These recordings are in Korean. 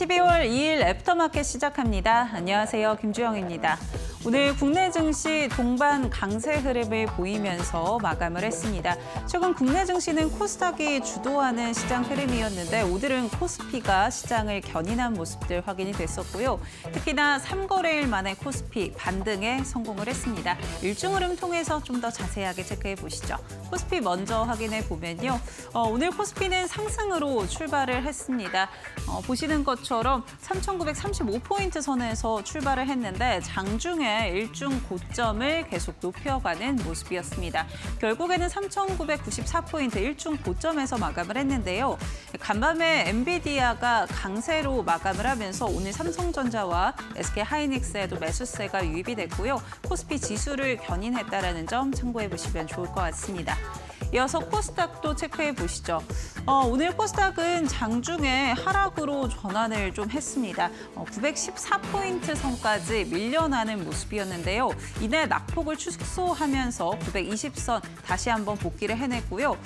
12월 2일 애프터마켓 시작합니다. 안녕하세요. 김주영입니다. 오늘 국내 증시 동반 강세 흐름을 보이면서 마감을 했습니다. 최근 국내 증시는 코스닥이 주도하는 시장 흐름이었는데 오늘은 코스피가 시장을 견인한 모습들 확인이 됐었고요. 특히나 3거래일 만에 코스피 반등에 성공을 했습니다. 일중 흐름 통해서 좀 더 자세하게 체크해 보시죠. 코스피 먼저 확인해 보면요. 오늘 코스피는 상승으로 출발을 했습니다. 보시는 것처럼 3,935포인트 선에서 출발을 했는데 장중에 일중 고점을 계속 높여가는 모습이었습니다. 결국에는 3,994포인트 일중 고점에서 마감을 했는데요. 간밤에 엔비디아가 강세로 마감을 하면서 오늘 삼성전자와 SK하이닉스에도 매수세가 유입이 됐고요. 코스피 지수를 견인했다는 점 참고해 보시면 좋을 것 같습니다. 이어서 코스닥도 체크해 보시죠. 오늘 코스닥은 장중에 하락으로 전환을 좀 했습니다. 914포인트 선까지 밀려나는 모습이었는데요. 이내 낙폭을 축소하면서 920선 다시 한번 복귀를 해냈고요.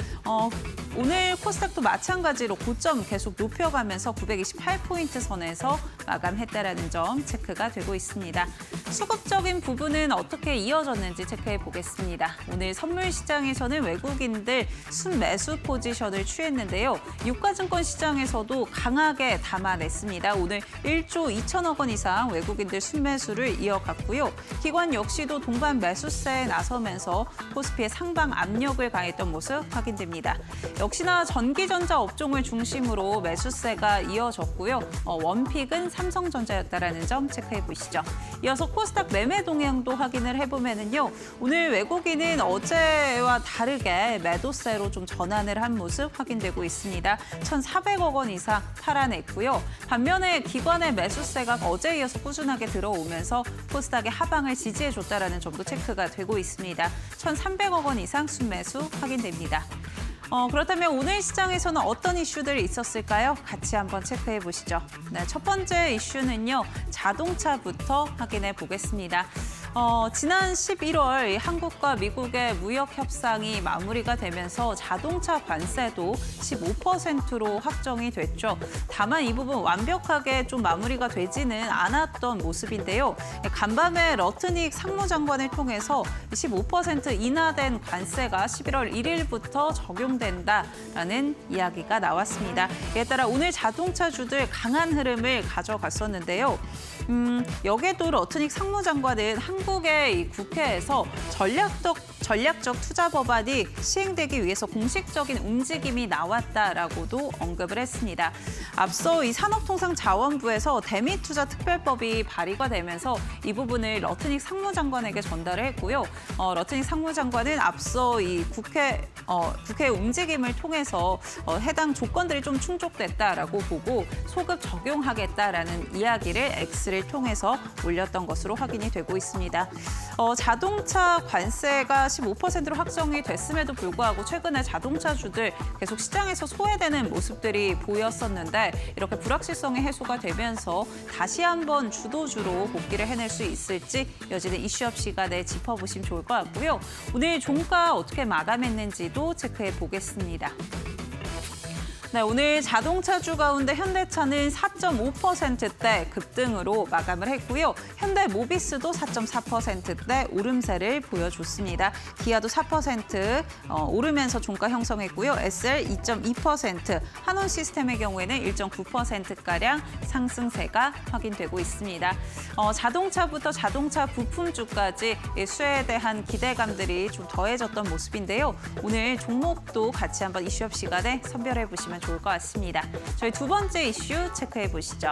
오늘 코스닥도 마찬가지로 고점 계속 높여가면서 928포인트 선에서 마감했다는 점 체크가 되고 있습니다. 수급적인 부분은 어떻게 이어졌는지 체크해 보겠습니다. 오늘 선물 시장에서는 외국인들 순매수 포지션을 취했는데요. 유가증권 시장에서도 강하게 담아냈습니다. 오늘 1조 2천억 원 이상 외국인들 순매수를 이어갔고요. 기관 역시도 동반 매수세에 나서면서 코스피의 상방 압력을 가했던 모습 확인됩니다. 역시나 전기전자 업종을 중심으로 매수세가 이어졌고요. 원픽은 삼성전자였다는 점 체크해 보시죠. 이어서 코스닥 매매 동향도 확인을 해보면요. 오늘 외국인은 어제와 다르게 매도세로 좀 전환을 한 모습 확인되고 있습니다. 1,400억 원 이상 팔아냈고요. 반면에 기관의 매수세가 어제에 이어서 꾸준하게 들어오면서 코스닥의 하방을 지지해줬다는 점도 체크가 되고 있습니다. 1,300억 원 이상 순매수 확인됩니다. 그렇다면 오늘 시장에서는 어떤 이슈들이 있었을까요? 같이 한번 체크해 보시죠. 네, 첫 번째 이슈는요. 자동차부터 확인해 보겠습니다. 지난 11월 한국과 미국의 무역 협상이 마무리가 되면서 자동차 관세도 15%로 확정이 됐죠. 다만 이 부분 완벽하게 좀 마무리가 되지는 않았던 모습인데요. 간밤에 러트닉 상무장관을 통해서 15% 인하된 관세가 11월 1일부터 적용된다라는 이야기가 나왔습니다. 이에 따라 오늘 자동차주들 강한 흐름을 가져갔었는데요. 여기에도 러트닉 상무장관은 한국의 이 국회에서 전략적 투자 법안이 시행되기 위해서 공식적인 움직임이 나왔다라고도 언급을 했습니다. 앞서 이 산업통상자원부에서 대미투자 특별법이 발의가 되면서 이 부분을 러트닉 상무장관에게 전달을 했고요. 러트닉 상무장관은 앞서 이 국회 움직임을 통해서 해당 조건들이 좀 충족됐다라고 보고 소급 적용하겠다라는 이야기를 X를 통해서 올렸던 것으로 확인이 되고 있습니다. 자동차 관세가 15%로 확정이 됐음에도 불구하고 최근에 자동차주들 계속 시장에서 소외되는 모습들이 보였었는데 이렇게 불확실성이 해소가 되면서 다시 한번 주도주로 복귀를 해낼 수 있을지 여지는 이슈업 시간에 짚어보시면 좋을 것 같고요. 오늘 종가 어떻게 마감했는지도 체크해 보겠습니다. 네, 오늘 자동차주 가운데 현대차는 4.5%대 급등으로 마감을 했고요. 현대모비스도 4.4%대 오름세를 보여줬습니다. 기아도 4% 오르면서 종가 형성했고요. SL 2.2%, 한원시스템의 경우에는 1.9%가량 상승세가 확인되고 있습니다. 자동차부터 자동차 부품주까지 수혜에 대한 기대감들이 좀 더해졌던 모습인데요. 오늘 종목도 같이 한번 이슈업 시간에 선별해 보시면 좋을 것 같습니다. 저희 두 번째 이슈 체크해 보시죠.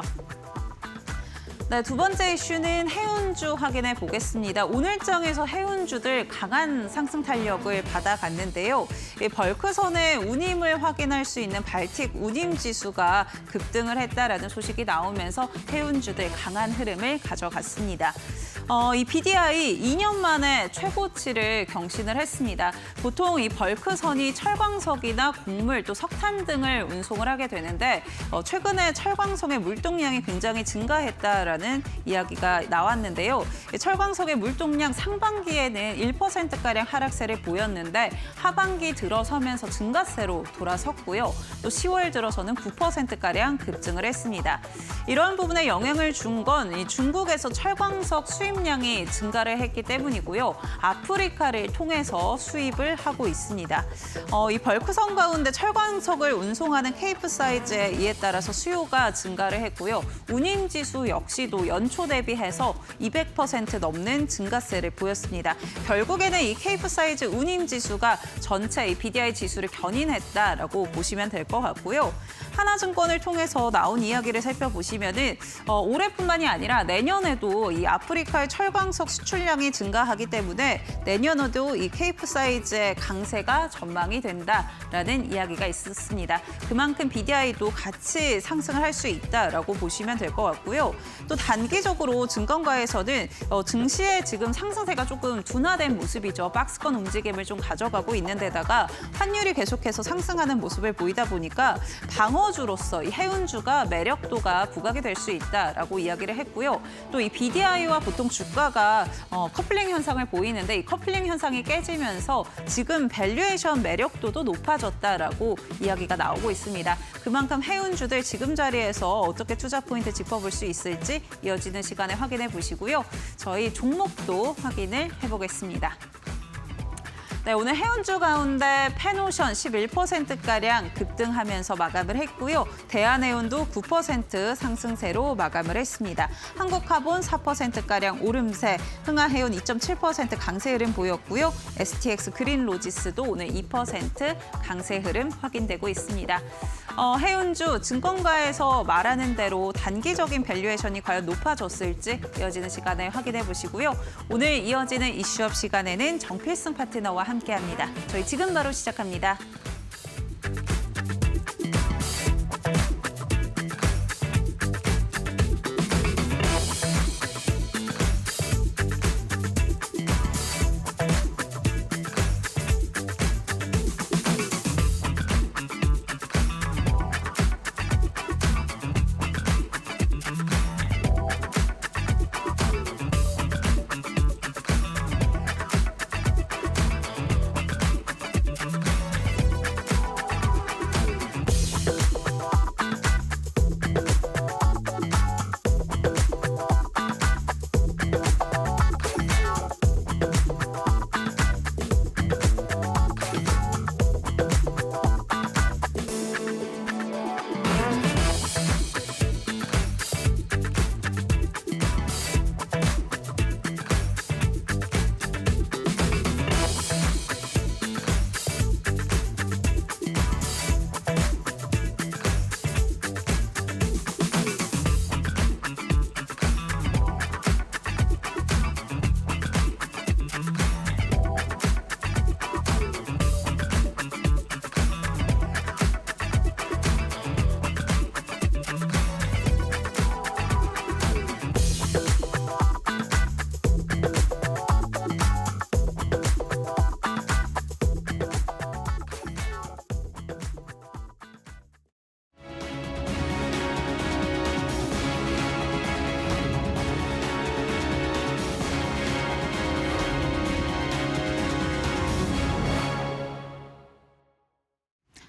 네, 두 번째 이슈는 해운주 확인해 보겠습니다. 오늘장에서 해운주들 강한 상승 탄력을 받아갔는데요. 벌크선의 운임을 확인할 수 있는 발틱 운임 지수가 급등을 했다라는 소식이 나오면서 해운주들 강한 흐름을 가져갔습니다. 이 BDI 2년 만에 최고치를 경신을 했습니다. 보통 이 벌크선이 철광석이나 곡물 또 석탄 등을 운송을 하게 되는데 최근에 철광석의 물동량이 굉장히 증가했다라는 이야기가 나왔는데요. 철광석의 물동량 상반기에는 1%가량 하락세를 보였는데 하반기 들어서면서 증가세로 돌아섰고요. 또 10월 들어서는 9%가량 급증을 했습니다. 이러한 부분에 영향을 준 건 중국에서 철광석 수입량이 증가를 했기 때문이고요. 아프리카를 통해서 수입을 하고 있습니다. 이 벌크선 가운데 철광석을 운송하는 케이프사이즈에 이에 따라서 수요가 증가를 했고요. 운임지수 역시도 연초 대비해서 200% 넘는 증가세를 보였습니다. 결국에는 이 케이프사이즈 운임지수가 전체 이 BDI 지수를 견인했다라고 보시면 될 것 같고요. 하나증권을 통해서 나온 이야기를 살펴보시면은 올해뿐만이 아니라 내년에도 이 아프리카의 철광석 수출량이 증가하기 때문에 내년에도 이 케이프사이즈의 강세가 전망이 된다라는 이야기가 있었습니다. 그만큼 BDI도 같이 상승을 할 수 있다라고 보시면 될 것 같고요. 또 단기적으로 증권가에서는 증시의 지금 상승세가 조금 둔화된 모습이죠. 박스권 움직임을 좀 가져가고 있는 데다가 환율이 계속해서 상승하는 모습을 보이다 보니까 방어주로서 이 해운주가 매력도가 부각이 될 수 있다라고 이야기를 했고요. 또 이 BDI와 보통 주가가 커플링 현상을 보이는데 이 커플링 현상이 깨지면서 지금 밸류에이션 매력도도 높아졌다라고 이야기가 나오고 있습니다. 그만큼 해운주들 지금 자리에서 어떻게 투자 포인트 짚어볼 수 있을지 이어지는 시간에 확인해 보시고요. 저희 종목도 확인을 해보겠습니다. 네, 오늘 해운주 가운데 펜오션 11%가량 급등하면서 마감을 했고요. 대한해운도 9% 상승세로 마감을 했습니다. 한국카본 4%가량 오름세, 흥하해운 2.7% 강세 흐름 보였고요. STX 그린로지스도 오늘 2% 강세 흐름 확인되고 있습니다. 해운주 증권가에서 말하는 대로 단기적인 밸류에이션이 과연 높아졌을지 이어지는 시간에 확인해 보시고요. 오늘 이어지는 이슈업 시간에는 정필승 파트너와 함께합니다. 저희 지금 바로 시작합니다.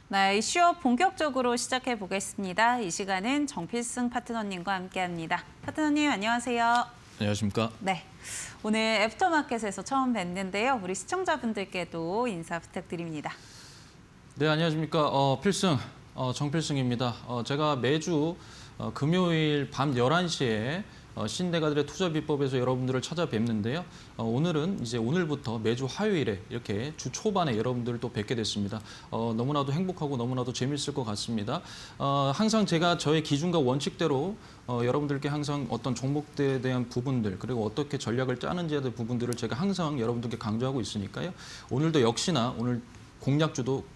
네, 이슈업 본격적으로 시작해 보겠습니다. 이 시간은 정필승 파트너님과 함께합니다. 파트너님 안녕하세요. 안녕하십니까? 네, 오늘 애프터마켓에서 처음 뵀는데요. 우리 시청자분들께도 인사 부탁드립니다. 네, 안녕하십니까? 필승 정필승입니다. 제가 매주 금요일 밤 11시에 신대가들의 투자 비법에서 여러분들을 찾아뵙는데요. 오늘은 이제 오늘부터 매주 화요일에 이렇게 주 초반에 여러분들을 또 뵙게 됐습니다. 너무나도 행복하고 너무나도 재밌을 것 같습니다. 항상 제가 저의 기준과 원칙대로 여러분들께 항상 어떤 종목들에 대한 부분들 그리고 어떻게 전략을 짜는지에 대한 부분들을 제가 항상 여러분들께 강조하고 있으니까요. 오늘도 역시나 오늘 공략주도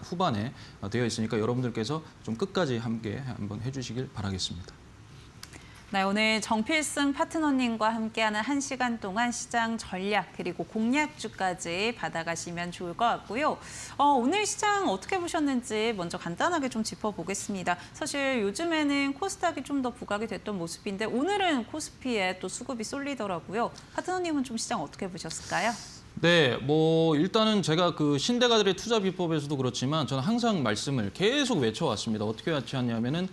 후반에 되어 있으니까 여러분들께서 좀 끝까지 함께 한번 해주시길 바라겠습니다. 네, 오늘 정필승 파트너님과 함께하는 1시간 동안 시장 전략 그리고 공략주까지 받아가시면 좋을 것 같고요. 오늘 시장 어떻게 보셨는지 먼저 간단하게 좀 짚어보겠습니다. 사실 요즘에는 코스닥이 좀 더 부각이 됐던 모습인데 오늘은 코스피에 또 수급이 쏠리더라고요. 파트너님은 좀 시장 어떻게 보셨을까요? 네, 뭐 일단은 제가 그 신대가들의 투자 비법에서도 그렇지만 저는 항상 말씀을 계속 외쳐왔습니다. 어떻게 외쳤냐면은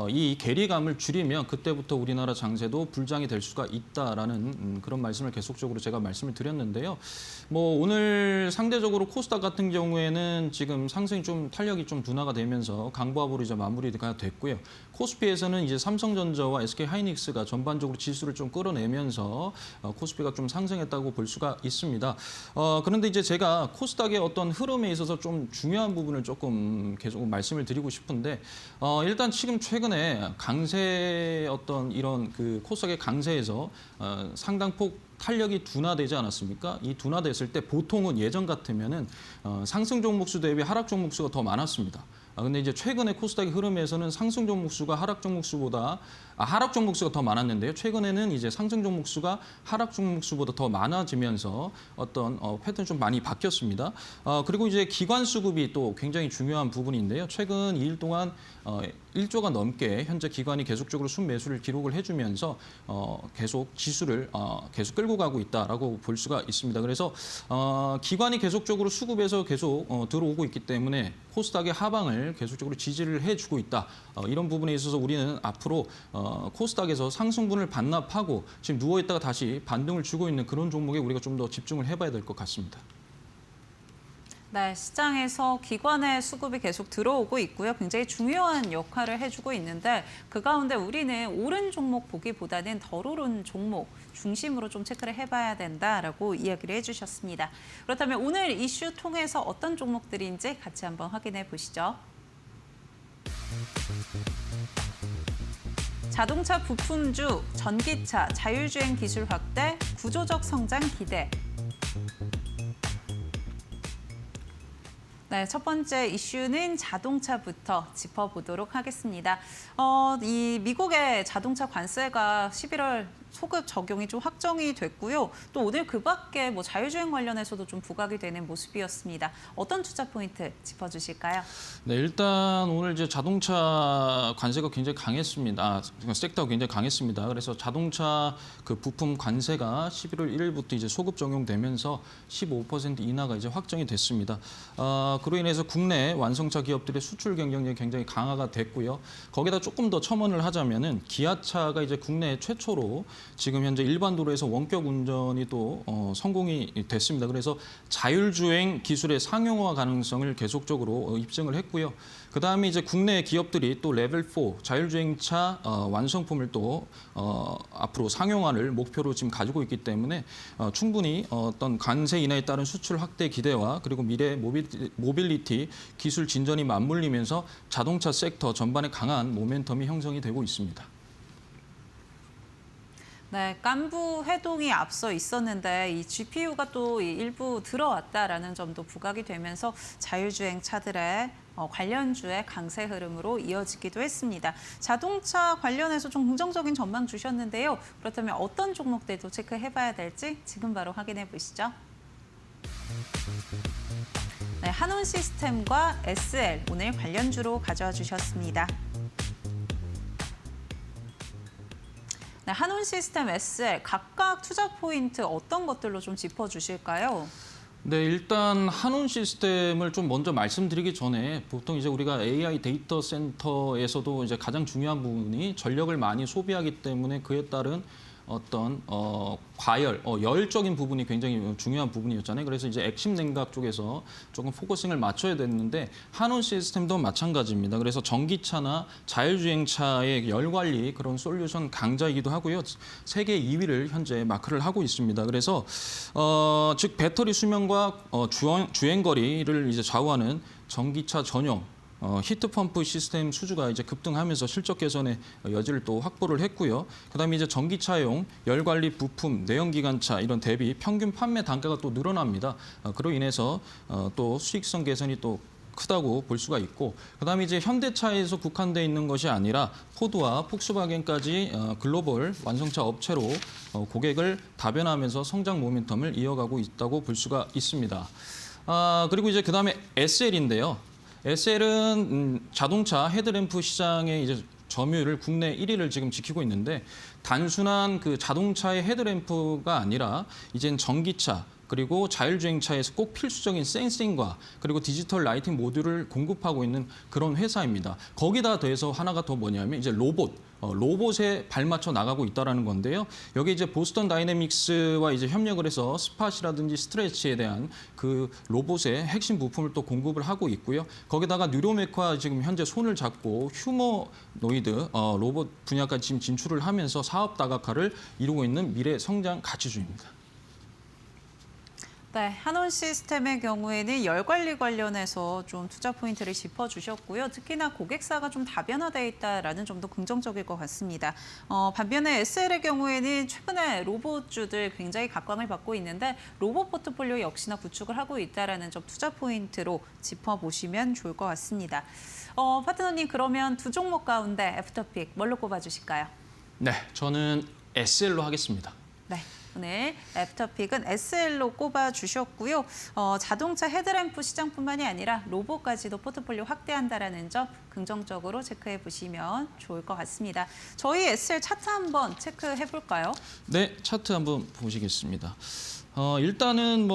이 괴리감을 줄이면 그때부터 우리나라 장세도 불장이 될 수가 있다라는 그런 말씀을 계속적으로 제가 말씀을 드렸는데요. 뭐 오늘 상대적으로 코스닥 같은 경우에는 지금 상승이 좀 탄력이 좀 둔화가 되면서 강보합으로 이제 마무리가 됐고요. 코스피에서는 이제 삼성전자와 SK하이닉스가 전반적으로 지수를 좀 끌어내면서 코스피가 좀 상승했다고 볼 수가 있습니다. 그런데 이제 제가 코스닥의 어떤 흐름에 있어서 좀 중요한 부분을 조금 계속 말씀을 드리고 싶은데 일단 지금 최근에 강세 어떤 이런 그 코스닥의 강세에서 상당폭 탄력이 둔화되지 않았습니까? 이 둔화됐을 때 보통은 예전 같으면은 상승 종목수 대비 하락 종목수가 더 많았습니다. 근데 이제 최근에 코스닥의 흐름에서는 상승 종목수가 하락 종목수가 더 많았는데요. 최근에는 이제 상승 종목수가 하락 종목수보다 더 많아지면서 어떤 패턴이 좀 많이 바뀌었습니다. 그리고 이제 기관 수급이 또 굉장히 중요한 부분인데요. 최근 2일 동안 1조가 넘게 현재 기관이 계속적으로 순매수를 기록을 해주면서 계속 지수를 계속 끌고 가고 있다라고 볼 수가 있습니다. 그래서 기관이 계속적으로 수급에서 계속 들어오고 있기 때문에 코스닥의 하방을 계속적으로 지지를 해주고 있다. 이런 부분에 있어서 우리는 앞으로 코스닥에서 상승분을 반납하고 지금 누워있다가 다시 반등을 주고 있는 그런 종목에 우리가 좀 더 집중을 해봐야 될 것 같습니다. 네, 시장에서 기관의 수급이 계속 들어오고 있고요. 굉장히 중요한 역할을 해주고 있는데 그 가운데 우리는 오른 종목 보기보다는 덜 오른 종목 중심으로 좀 체크를 해봐야 된다라고 이야기를 해주셨습니다. 그렇다면 오늘 이슈 통해서 어떤 종목들인지 같이 한번 확인해 보시죠. 자동차 부품주, 전기차, 자율주행 기술 확대, 구조적 성장 기대. 네, 첫 번째 이슈는 자동차부터 짚어보도록 하겠습니다. 이 미국의 자동차 관세가 11월 소급 적용이 좀 확정이 됐고요. 또 오늘 그 밖에 뭐 자율주행 관련해서도 좀 부각이 되는 모습이었습니다. 어떤 투자 포인트 짚어주실까요? 네, 일단 오늘 이제 자동차 관세가 굉장히 강했습니다. 섹터가 굉장히 강했습니다. 그래서 자동차 그 부품 관세가 11월 1일부터 이제 소급 적용되면서 15% 인하가 이제 확정이 됐습니다. 그로 인해서 국내 완성차 기업들의 수출 경쟁력이 굉장히 강화가 됐고요. 거기다 조금 더 첨언을 하자면은 기아차가 이제 국내 최초로 지금 현재 일반 도로에서 원격 운전이 또 성공이 됐습니다. 그래서 자율주행 기술의 상용화 가능성을 계속적으로 입증을 했고요. 그다음에 이제 국내 기업들이 또 레벨 4 자율주행차 완성품을 또 앞으로 상용화를 목표로 지금 가지고 있기 때문에 충분히 어떤 관세 인하에 따른 수출 확대 기대와 그리고 미래 모빌리티 기술 진전이 맞물리면서 자동차 섹터 전반에 강한 모멘텀이 형성이 되고 있습니다. 네, 깐부 회동이 앞서 있었는데 이 GPU가 또 일부 들어왔다라는 점도 부각이 되면서 자율주행 차들의 관련주의 강세 흐름으로 이어지기도 했습니다. 자동차 관련해서 좀 긍정적인 전망 주셨는데요. 그렇다면 어떤 종목들도 체크해봐야 될지 지금 바로 확인해 보시죠. 네, 한온시스템과 SL 오늘 관련주로 가져와 주셨습니다. 네, 한온시스템, SL 각각 투자 포인트 어떤 것들로 좀 짚어주실까요? 네, 일단 한온 시스템을 좀 먼저 말씀드리기 전에 보통 이제 우리가 AI 데이터 센터에서도 이제 가장 중요한 부분이 전력을 많이 소비하기 때문에 그에 따른 어떤 열적인 부분이 굉장히 중요한 부분이었잖아요. 그래서 이제 액심 냉각 쪽에서 조금 포커싱을 맞춰야 됐는데 한온 시스템도 마찬가지입니다. 그래서 전기차나 자율주행차의 열 관리 그런 솔루션 강자이기도 하고요. 세계 2위를 현재 마크를 하고 있습니다. 그래서 즉 배터리 수명과 주행 거리를 이제 좌우하는 전기차 전용 히트펌프 시스템 수주가 이제 급등하면서 실적 개선의 여지를 또 확보를 했고요. 그다음에 이제 전기차용 열관리 부품, 내연기관차 이런 대비 평균 판매 단가가 또 늘어납니다. 그로 인해서 또 수익성 개선이 또 크다고 볼 수가 있고, 그다음에 이제 현대차에서 국한돼 있는 것이 아니라 포드와 폭스바겐까지 글로벌 완성차 업체로 고객을 다변화하면서 성장 모멘텀을 이어가고 있다고 볼 수가 있습니다. 그리고 이제 그다음에 SL인데요. SL은 자동차 헤드램프 시장의 이제 점유율을 국내 1위를 지금 지키고 있는데, 단순한 그 자동차의 헤드램프가 아니라 이젠 전기차 그리고 자율주행차에서 꼭 필수적인 센싱과 그리고 디지털 라이팅 모듈을 공급하고 있는 그런 회사입니다. 거기다 더해서 하나가 더 뭐냐면 이제 로봇에 발맞춰 나가고 있다라는 건데요. 여기 이제 보스턴 다이내믹스와 이제 협력을 해서 스팟이라든지 스트레치에 대한 그 로봇의 핵심 부품을 또 공급을 하고 있고요. 거기다가 뉴로메카 지금 현재 손을 잡고 휴머노이드 로봇 분야까지 지금 진출을 하면서 사업 다각화를 이루고 있는 미래 성장 가치주입니다. 네, 한온 시스템의 경우에는 열 관리 관련해서 좀 투자 포인트를 짚어주셨고요. 특히나 고객사가 좀 다변화되어 있다라는 점도 긍정적일 것 같습니다. 반면에 SL의 경우에는 최근에 로봇주들 굉장히 각광을 받고 있는데 로봇 포트폴리오 역시나 구축을 하고 있다라는 점 투자 포인트로 짚어보시면 좋을 것 같습니다. 파트너님, 그러면 두 종목 가운데 애프터픽 뭘로 꼽아주실까요? 네, 저는 SL로 하겠습니다. 네. 오늘 애프터픽은 SL로 꼽아주셨고요. 자동차 헤드램프 시장뿐만이 아니라 로봇까지도 포트폴리오 확대한다는 점 긍정적으로 체크해 보시면 좋을 것 같습니다. 저희 SL 차트 한번 체크해 볼까요? 네, 차트 한번 보시겠습니다. 일단은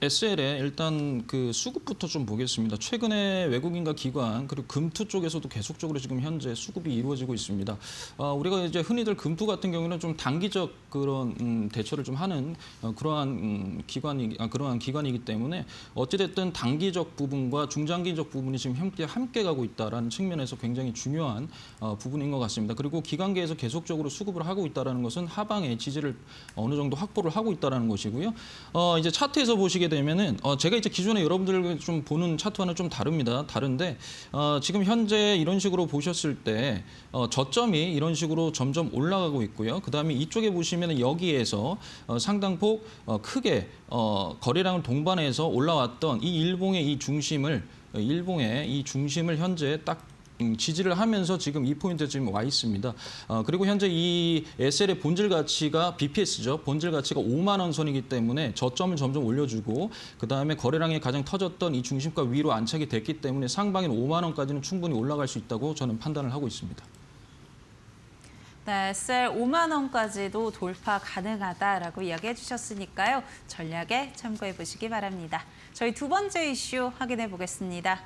SL의 일단 그 수급부터 좀 보겠습니다. 최근에 외국인과 기관 그리고 금투 쪽에서도 계속적으로 지금 현재 수급이 이루어지고 있습니다. 우리가 이제 흔히들 금투 같은 경우는 좀 단기적 그런 대처를 좀 하는 그러한 기관이기 때문에 어찌됐든 단기적 부분과 중장기적 부분이 지금 함께 가고 있다라는 측면에서 굉장히 중요한 부분인 것 같습니다. 그리고 기관계에서 계속적으로 수급을 하고 있다라는 것은 하방의 지지를 어느 정도 확보를 하고 있다라는 것이고요. 이제 차트에서 보시게 되면은 제가 이제 기존에 여러분들 좀 보는 차트와는 좀 다른데 지금 현재 이런 식으로 보셨을 때 저점이 이런 식으로 점점 올라가고 있고요. 그다음에 이쪽에 보시면은 여기에서 상당폭 크게 거래량을 동반해서 올라왔던 이 일봉의 이 중심을 현재 딱 지지를 하면서 지금 이 포인트에 지금 와 있습니다. 그리고 현재 이 SL의 본질 가치가 BPS죠. 본질 가치가 5만 원 선이기 때문에 저점을 점점 올려주고 그다음에 거래량이 가장 터졌던 이 중심가 위로 안착이 됐기 때문에 상방인 5만 원까지는 충분히 올라갈 수 있다고 저는 판단을 하고 있습니다. 네, SL 5만 원까지도 돌파 가능하다라고 이야기해 주셨으니까요. 전략에 참고해 보시기 바랍니다. 저희 두 번째 이슈 확인해 보겠습니다.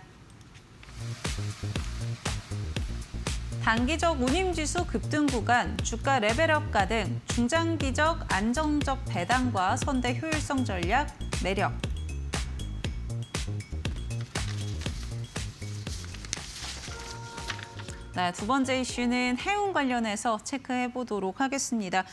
단기적 운임지수 급등 구간, 주가 레벨업 가등, 중장기적 안정적 배당과 선대 효율성 전략, 매력. 네, 두 번째 이슈는 해운 관련해서 체크해 보도록 하겠습니다.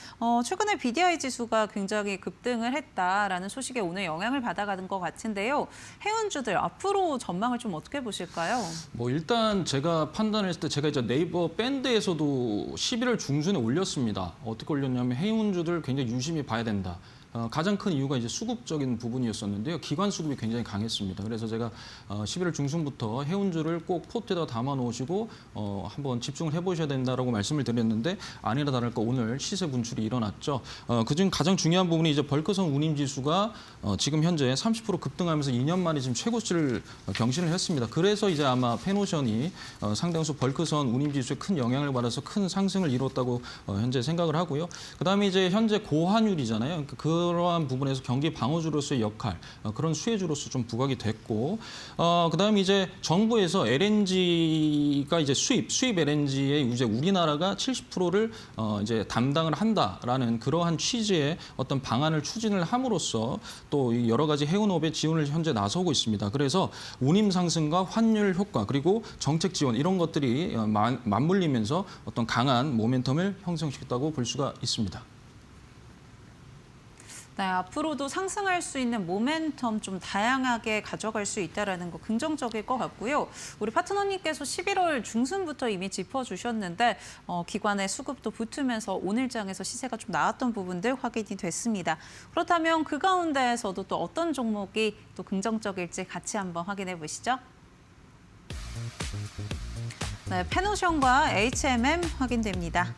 최근에 BDI 지수가 굉장히 급등을 했다라는 소식에 오늘 영향을 받아가는 것 같은데요. 해운주들 앞으로 전망을 좀 어떻게 보실까요? 일단 제가 판단했을 때 제가 이제 네이버 밴드에서도 11월 중순에 올렸습니다. 어떻게 올렸냐면 해운주들 굉장히 유심히 봐야 된다. 가장 큰 이유가 이제 수급적인 부분이었었는데요. 기관 수급이 굉장히 강했습니다. 그래서 제가 11월 중순부터 해운주를 꼭 포트에다 담아 놓으시고 한번 집중을 해보셔야 된다라고 말씀을 드렸는데 아니라 다를까 오늘 시세 분출이 일어났죠. 그중 가장 중요한 부분이 이제 벌크선 운임지수가 지금 현재 30% 급등하면서 2년 만에 지금 최고치를 경신을 했습니다. 그래서 이제 아마 페노션이 상당수 벌크선 운임지수에 큰 영향을 받아서 큰 상승을 이뤘다고 현재 생각을 하고요. 그다음에 이제 현재 고환율이잖아요. 그러한 부분에서 경기 방어주로서의 역할, 그런 수혜주로서 좀 부각이 됐고, 그다음에 이제 정부에서 LNG가 이제 수입 LNG의 이제 우리나라가 70%를 이제 담당을 한다라는 그러한 취지의 어떤 방안을 추진을 함으로써 또 여러 가지 해운업의 지원을 현재 나서고 있습니다. 그래서 운임 상승과 환율 효과 그리고 정책 지원 이런 것들이 맞물리면서 어떤 강한 모멘텀을 형성시켰다고 볼 수가 있습니다. 네, 앞으로도 상승할 수 있는 모멘텀 좀 다양하게 가져갈 수 있다는 거 긍정적일 것 같고요. 우리 파트너님께서 11월 중순부터 이미 짚어주셨는데 기관의 수급도 붙으면서 오늘 장에서 시세가 좀 나왔던 부분들 확인이 됐습니다. 그렇다면 그 가운데에서도 또 어떤 종목이 또 긍정적일지 같이 한번 확인해 보시죠. 네, 페노션과 HMM 확인됩니다.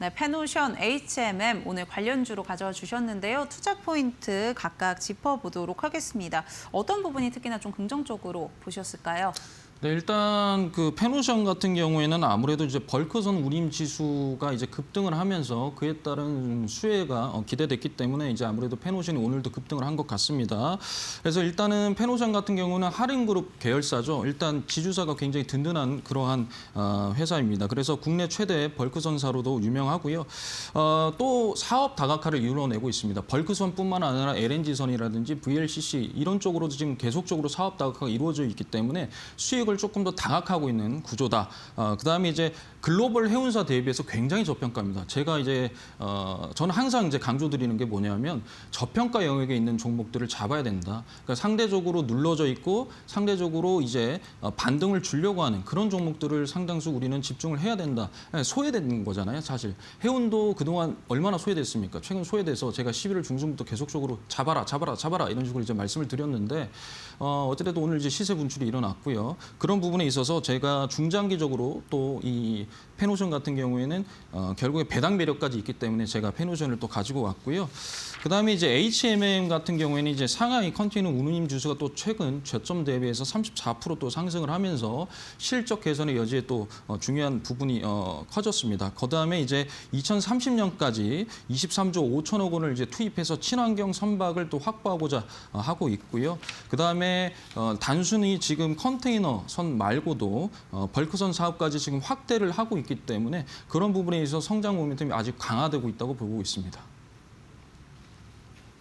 네, 페노션, HMM 오늘 관련주로 가져와 주셨는데요. 투자 포인트 각각 짚어보도록 하겠습니다. 어떤 부분이 특히나 좀 긍정적으로 보셨을까요? 네, 일단 그 페노션 같은 경우에는 아무래도 이제 벌크선 운임 지수가 이제 급등을 하면서 그에 따른 수혜가 기대됐기 때문에 이제 아무래도 페노션이 오늘도 급등을 한 것 같습니다. 그래서 일단은 페노션 같은 경우는 하림그룹 계열사죠. 일단 지주사가 굉장히 든든한 그러한 회사입니다. 그래서 국내 최대 벌크선사로도 유명하고요. 또 사업 다각화를 이루어내고 있습니다. 벌크선뿐만 아니라 LNG선이라든지 VLCC 이런 쪽으로도 지금 계속적으로 사업 다각화가 이루어져 있기 때문에 수익을 조금 더 다각하고 있는 구조다. 그다음에 이제 글로벌 해운사 대비해서 굉장히 저평가입니다. 제가 이제 저는 항상 이제 강조드리는 게 뭐냐면 저평가 영역에 있는 종목들을 잡아야 된다. 그러니까 상대적으로 눌러져 있고 상대적으로 이제 반등을 주려고 하는 그런 종목들을 상당수 우리는 집중을 해야 된다. 소외된 거잖아요, 사실. 해운도 그동안 얼마나 소외됐습니까? 최근 소외돼서 제가 11월 중순부터 계속적으로 잡아라 이런 식으로 이제 말씀을 드렸는데 어찌됐든 오늘 이제 시세 분출이 일어났고요. 그런 부분에 있어서 제가 중장기적으로 또 이 페노션 같은 경우에는 결국에 배당 매력까지 있기 때문에 제가 페노션을 또 가지고 왔고요. 그다음에 이제 HMM 같은 경우에는 이제 상하이 컨테이너 운임 지수가 또 최근 저점 대비해서 34% 또 상승을 하면서 실적 개선의 여지에 또 중요한 부분이 커졌습니다. 그다음에 이제 2030년까지 23조 5천억 원을 이제 투입해서 친환경 선박을 또 확보하고자 하고 있고요. 그다음에 단순히 지금 컨테이너 선 말고도 벌크선 사업까지 지금 확대를 하고 있기 때문에 그런 부분에 있어서 성장 모멘텀이 아직 강화되고 있다고 보고 있습니다.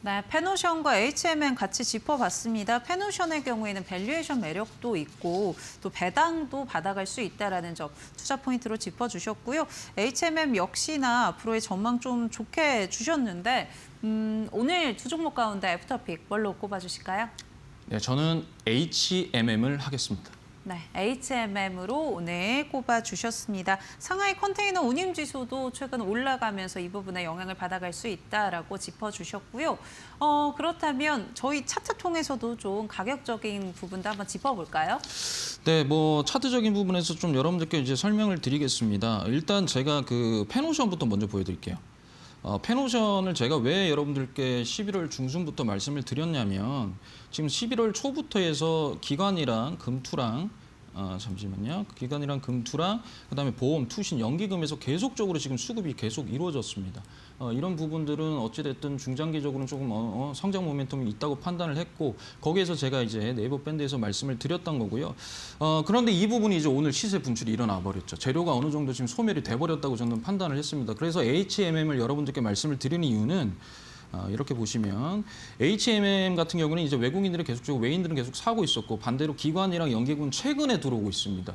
네, 페노션과 HMM 같이 짚어봤습니다. 페노션의 경우에는 밸류에이션 매력도 있고 또 배당도 받아갈 수 있다는 점 투자 포인트로 짚어주셨고요. HMM 역시나 앞으로의 전망 좀 좋게 주셨는데 오늘 두 종목 가운데 애프터픽 뭘로 꼽아주실까요? 네, 저는 HMM을 하겠습니다. 네, HMM으로 오늘 꼽아주셨습니다. 상하이 컨테이너 운임 지수도 최근 올라가면서 이 부분에 영향을 받아갈 수 있다라고 짚어주셨고요. 그렇다면 저희 차트 통해서도 좀 가격적인 부분도 한번 짚어볼까요? 네, 뭐 차트적인 부분에서 좀 여러분들께 이제 설명을 드리겠습니다. 일단 제가 그 페노션부터 먼저 보여드릴게요. 페노션을 제가 왜 여러분들께 11월 중순부터 말씀을 드렸냐면 지금 11월 초부터 해서 기관이랑 금투랑 잠시만요. 기관이랑 금투랑 그다음에 보험, 투신, 연기금에서 계속적으로 지금 수급이 계속 이루어졌습니다. 이런 부분들은 어찌됐든 중장기적으로는 조금 성장 모멘텀이 있다고 판단을 했고 거기에서 제가 이제 네이버 밴드에서 말씀을 드렸던 거고요. 그런데 이 부분이 이제 오늘 시세 분출이 일어나 버렸죠. 재료가 어느 정도 지금 소멸이 돼 버렸다고 저는 판단을 했습니다. 그래서 HMM을 여러분들께 말씀을 드리는 이유는 이렇게 보시면 HMM 같은 경우는 이제 외국인들이 계속적으로 외인들은 계속 사고 있었고 반대로 기관이랑 연계군 최근에 들어오고 있습니다.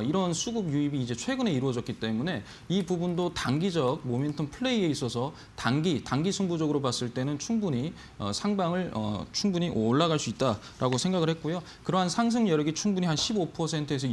이런 수급 유입이 이제 최근에 이루어졌기 때문에 이 부분도 단기적 모멘텀 플레이에 있어서 단기 승부적으로 봤을 때는 충분히 상방을 충분히 올라갈 수 있다라고 생각을 했고요. 그러한 상승 여력이 충분히 한 15%에서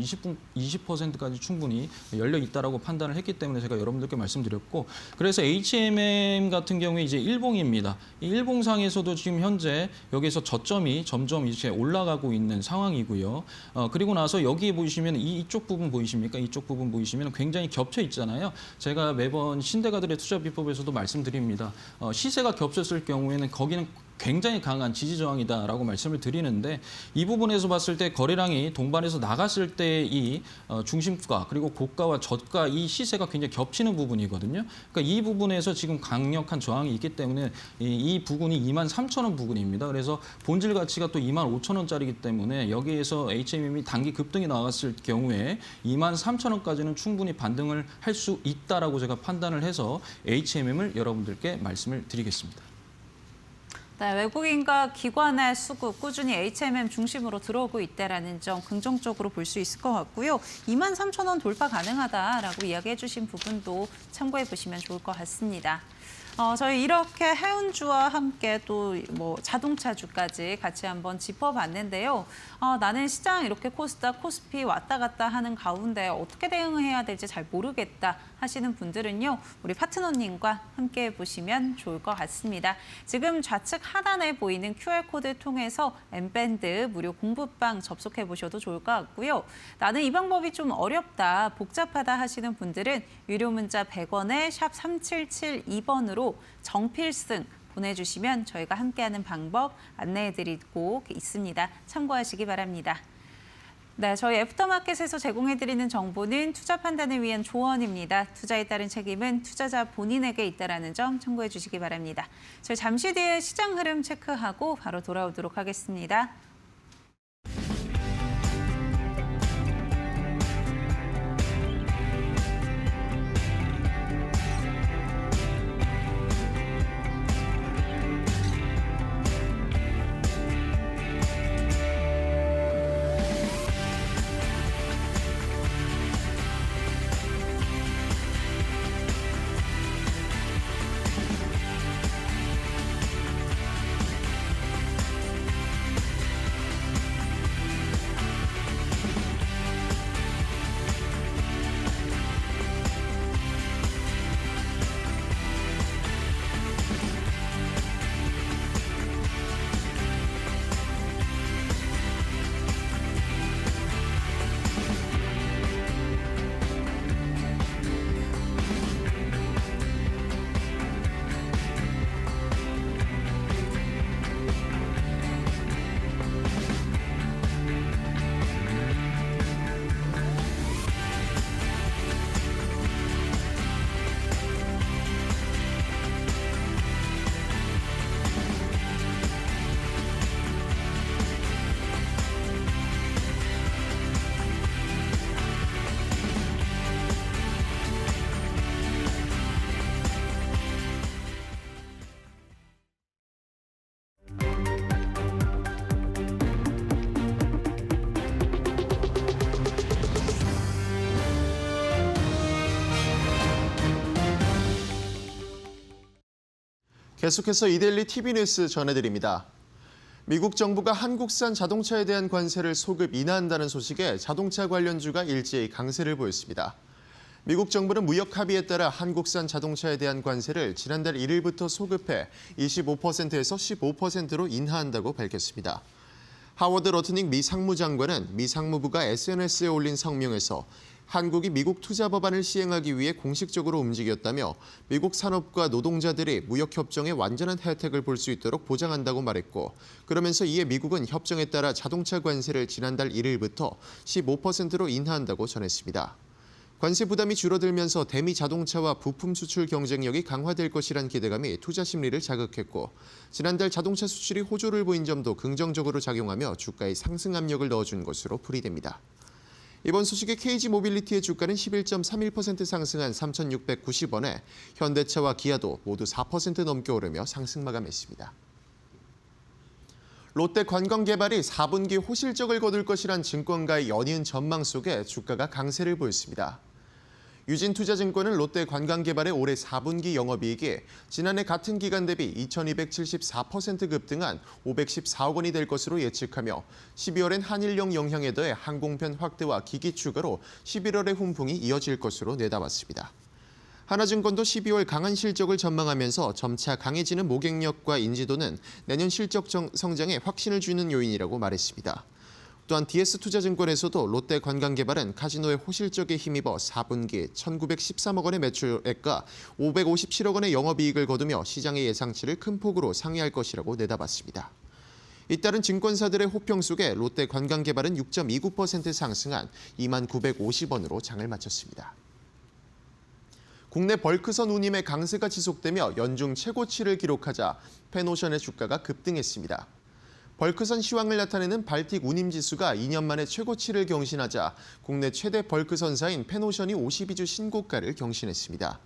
20%까지 충분히 열려 있다라고 판단을 했기 때문에 제가 여러분들께 말씀드렸고 그래서 HMM 같은 경우에 이제 일봉입니다. 이 일봉상에서도 지금 현재 여기서 저점이 점점 이제 올라가고 있는 상황이고요. 그리고 나서 여기 보시면 이쪽 부분 보이십니까? 이쪽 부분 보이시면 굉장히 겹쳐 있잖아요. 제가 매번 신대가들의 투자 비법에서도 말씀드립니다. 시세가 겹쳤을 경우에는 거기는 굉장히 강한 지지 저항이다라고 말씀을 드리는데 이 부분에서 봤을 때 거래량이 동반해서 나갔을 때 이 중심가 그리고 고가와 저가 이 시세가 굉장히 겹치는 부분이거든요. 그러니까 이 부분에서 지금 강력한 저항이 있기 때문에 이 부분이 23,000원 부분입니다. 그래서 본질 가치가 또 25,000원짜리이기 때문에 여기에서 HMM이 단기 급등이 나왔을 경우에 23,000원까지는 충분히 반등을 할 수 있다라고 제가 판단을 해서 HMM을 여러분들께 말씀을 드리겠습니다. 네, 외국인과 기관의 수급 꾸준히 HMM 중심으로 들어오고 있다는 점 긍정적으로 볼 수 있을 것 같고요. 23,000원 돌파 가능하다라고 이야기해 주신 부분도 참고해 보시면 좋을 것 같습니다. 저희 이렇게 해운주와 함께 또 뭐 자동차주까지 같이 한번 짚어봤는데요. 나는 시장 이렇게 코스닥, 코스피 왔다 갔다 하는 가운데 어떻게 대응해야 될지 잘 모르겠다 하시는 분들은요. 우리 파트너님과 함께 해보시면 좋을 것 같습니다. 지금 좌측 하단에 보이는 QR코드 통해서 M밴드 무료 공부방 접속해 보셔도 좋을 것 같고요. 나는 이 방법이 좀 어렵다, 복잡하다 하시는 분들은 유료 문자 100원에 샵 3772번으로 정필승 보내주시면 저희가 함께하는 방법 안내해드리고 있습니다. 참고하시기 바랍니다. 네, 저희 애프터마켓에서 제공해드리는 정보는 투자 판단을 위한 조언입니다. 투자에 따른 책임은 투자자 본인에게 있다는 점 참고해 주시기 바랍니다. 저희 잠시 뒤에 시장 흐름 체크하고 바로 돌아오도록 하겠습니다. 계속해서 이데일리 TV 뉴스 전해드립니다. 미국 정부가 한국산 자동차에 대한 관세를 소급 인하한다는 소식에 자동차 관련주가 일제히 강세를 보였습니다. 미국 정부는 무역 합의에 따라 한국산 자동차에 대한 관세를 지난달 1일부터 소급해 25%에서 15%로 인하한다고 밝혔습니다. 하워드 로트닉 미 상무장관은 미 상무부가 SNS에 올린 성명에서 한국이 미국 투자 법안을 시행하기 위해 공식적으로 움직였다며 미국 산업과 노동자들이 무역협정의 완전한 혜택을 볼 수 있도록 보장한다고 말했고, 그러면서 이에 미국은 협정에 따라 자동차 관세를 지난달 1일부터 15%로 인하한다고 전했습니다. 관세 부담이 줄어들면서 대미 자동차와 부품 수출 경쟁력이 강화될 것이란 기대감이 투자 심리를 자극했고, 지난달 자동차 수출이 호조를 보인 점도 긍정적으로 작용하며 주가에 상승 압력을 넣어준 것으로 풀이됩니다. 이번 소식에 KG모빌리티의 주가는 11.31% 상승한 3,690원에 현대차와 기아도 모두 4% 넘게 오르며 상승 마감했습니다. 롯데관광개발이 4분기 호실적을 거둘 것이란 증권가의 연이은 전망 속에 주가가 강세를 보였습니다. 유진투자증권은 롯데관광개발의 올해 4분기 영업이익이 지난해 같은 기간 대비 2,274% 급등한 514억 원이 될 것으로 예측하며 12월엔 한일령 영향에 더해 항공편 확대와 기기 추가로 11월의 훈풍이 이어질 것으로 내다봤습니다. 하나증권도 12월 강한 실적을 전망하면서 점차 강해지는 모객력과 인지도는 내년 실적 성장에 확신을 주는 요인이라고 말했습니다. 또한 DS투자증권에서도 롯데관광개발은 카지노의 호실적에 힘입어 4분기 1,913억 원의 매출액과 557억 원의 영업이익을 거두며 시장의 예상치를 큰 폭으로 상회할 것이라고 내다봤습니다. 잇따른 증권사들의 호평 속에 롯데관광개발은 6.29% 상승한 2950원으로 장을 마쳤습니다. 국내 벌크선 운임의 강세가 지속되며 연중 최고치를 기록하자 펜오션의 주가가 급등했습니다. 벌크선 시황을 나타내는 발틱 운임지수가 2년 만에 최고치를 경신하자 국내 최대 벌크선사인 펜오션이 52주 신고가를 경신했습니다.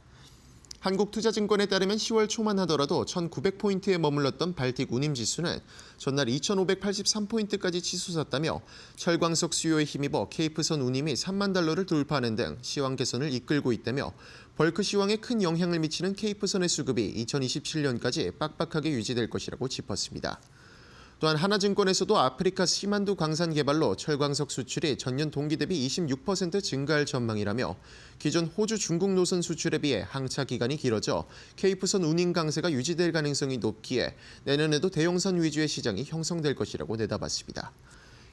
한국투자증권에 따르면 10월 초만 하더라도 1,900포인트에 머물렀던 발틱 운임지수는 전날 2,583포인트까지 치솟았다며 철광석 수요에 힘입어 케이프선 운임이 3만 달러를 돌파하는 등 시황 개선을 이끌고 있다며 벌크 시황에 큰 영향을 미치는 케이프선의 수급이 2027년까지 빡빡하게 유지될 것이라고 짚었습니다. 또한 하나증권에서도 아프리카 시만두 광산 개발로 철광석 수출이 전년 동기 대비 26% 증가할 전망이라며 기존 호주 중국 노선 수출에 비해 항차 기간이 길어져 케이프선 운임 강세가 유지될 가능성이 높기에 내년에도 대형선 위주의 시장이 형성될 것이라고 내다봤습니다.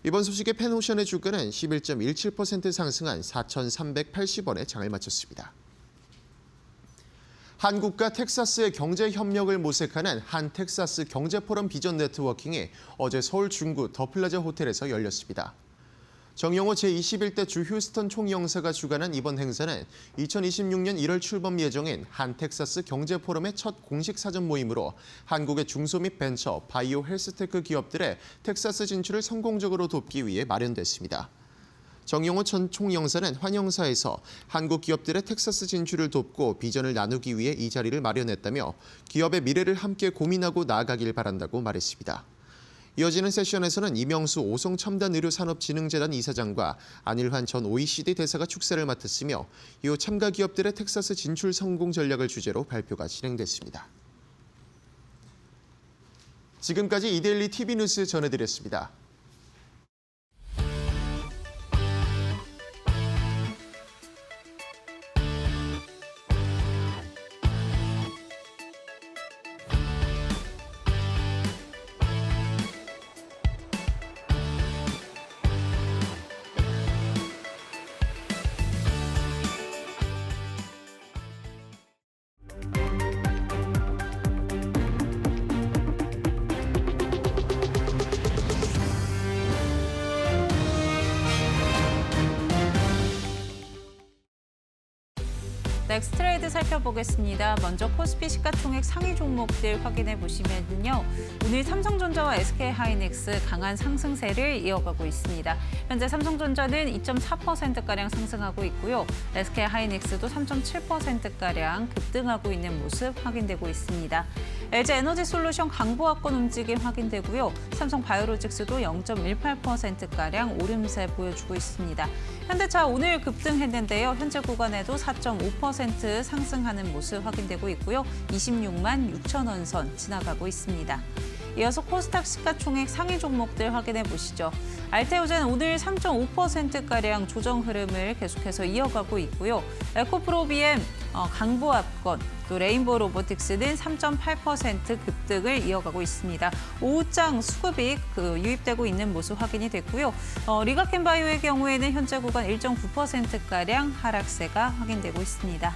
이번 소식에 펜오션의 주가는 11.17% 상승한 4,380원에 장을 마쳤습니다. 한국과 텍사스의 경제 협력을 모색하는 한 텍사스 경제포럼 비전 네트워킹이 어제 서울 중구 더 플라자 호텔에서 열렸습니다. 정영호 제21대 주 휴스턴 총영사가 주관한 이번 행사는 2026년 1월 출범 예정인 한 텍사스 경제포럼의 첫 공식 사전 모임으로 한국의 중소 및 벤처, 바이오 헬스테크 기업들의 텍사스 진출을 성공적으로 돕기 위해 마련됐습니다. 정영호 전 총영사는 환영사에서 한국 기업들의 텍사스 진출을 돕고 비전을 나누기 위해 이 자리를 마련했다며 기업의 미래를 함께 고민하고 나아가길 바란다고 말했습니다. 이어지는 세션에서는 이명수 오송첨단의료산업진흥재단 이사장과 안일환 전 OECD 대사가 축사를 맡았으며 이후 참가 기업들의 텍사스 진출 성공 전략을 주제로 발표가 진행됐습니다. 지금까지 이데일리 TV 뉴스 전해드렸습니다. 넥스트레이드 살펴보겠습니다. 먼저 코스피 시가총액 상위 종목들 확인해 보시면요. 오늘 삼성전자와 SK하이닉스 강한 상승세를 이어가고 있습니다. 현재 삼성전자는 2.4%가량 상승하고 있고요. SK하이닉스도 3.7%가량 급등하고 있는 모습 확인되고 있습니다. LG에너지솔루션 강보합권 움직임 확인되고요. 삼성바이오로직스도 0.18%가량 오름세 보여주고 있습니다. 현대차 오늘 급등했는데요. 현재 구간에도 4.5% 상승하는 모습 확인되고 있고요. 26만 6천 원 선 지나가고 있습니다. 이어서 코스닥 시가총액 상위 종목들 확인해 보시죠. 알테오젠 오늘 3.5%가량 조정 흐름을 계속해서 이어가고 있고요. 에코프로비엠 강보합권, 또 레인보우 로보틱스는 3.8% 급등을 이어가고 있습니다. 오후장 수급이 유입되고 있는 모습 확인이 됐고요. 리가켄바이오의 경우에는 현재 구간 1.9%가량 하락세가 확인되고 있습니다.